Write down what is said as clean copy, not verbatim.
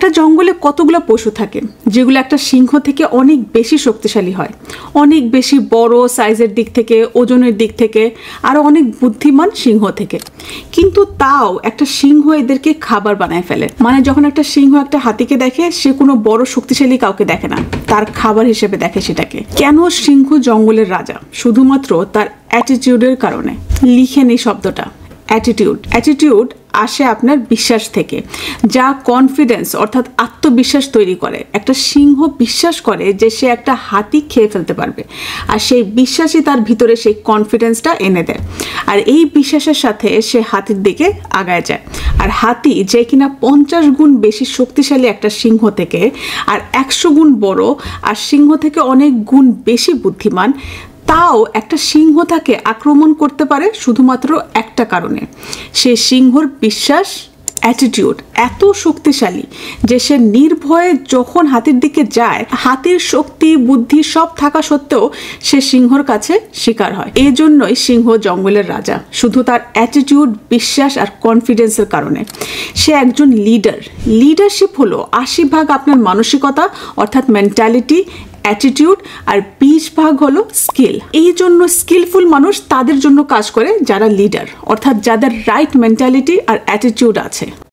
একটা জঙ্গলে কতগুলো পশু থাকে যেগুলো একটা সিংহ থেকে অনেক বেশি শক্তিশালী হয়, অনেক বেশি বড় সাইজের দিক থেকে, ওজনের দিক থেকে, আরও অনেক বুদ্ধিমান সিংহ থেকে। কিন্তু তাও একটা সিংহ এদেরকে খাবার বানায় ফেলে। মানে যখন একটা সিংহ একটা হাতিকে দেখে, সে কোনো বড় শক্তিশালী কাউকে দেখে না, তার খাবার হিসেবে দেখে সেটাকে। কেন সিংহ জঙ্গলের রাজা? শুধুমাত্র তার অ্যাটিটিউডের কারণে। লিখেন এই শব্দটা, অ্যাটিটিউড। অ্যাটিটিউড আসে আপনার বিশ্বাস থেকে, যা কনফিডেন্স অর্থাৎ আত্মবিশ্বাস তৈরি করে। একটা সিংহ বিশ্বাস করে যে সে একটা হাতি খেয়ে ফেলতে পারবে, আর সেই বিশ্বাসই তার ভিতরে সেই কনফিডেন্সটা এনে দেয়। আর এই বিশ্বাসের সাথে সে হাতির দিকে আগায় যায়। আর হাতি, যে কিনা 50 গুণ বেশি শক্তিশালী একটা সিংহ থেকে, আর 100 গুণ বড়, আর সিংহ থেকে অনেক গুণ বেশি বুদ্ধিমান, তাও একটা সিংহ তাকে আক্রমণ করতে পারে শুধুমাত্র একটা কারণে। সে সিংহর বিশ্বাস, অ্যাটিটিউড এত শক্তিশালী যে সে নির্ভয়ে যখন হাতির দিকে যায়, হাতির শক্তি বুদ্ধি সব থাকা সত্ত্বেও সে সিংহর কাছে শিকার হয়। এই জন্যই সিংহ জঙ্গলের রাজা, শুধু তার অ্যাটিটিউড, বিশ্বাস আর কনফিডেন্সের কারণে। সে একজন লিডার। লিডারশিপ হলো 80% আপনার মানসিকতা অর্থাৎ মেন্টালিটি, অ্যাটিটিউড, আর 20% হলো স্কিল। এই জন্য স্কিলফুল মানুষ তাদের জন্য কাজ করে যারা লিডার, অর্থাৎ যাদের রাইট মেন্টালিটি আর অ্যাটিটিউড আছে।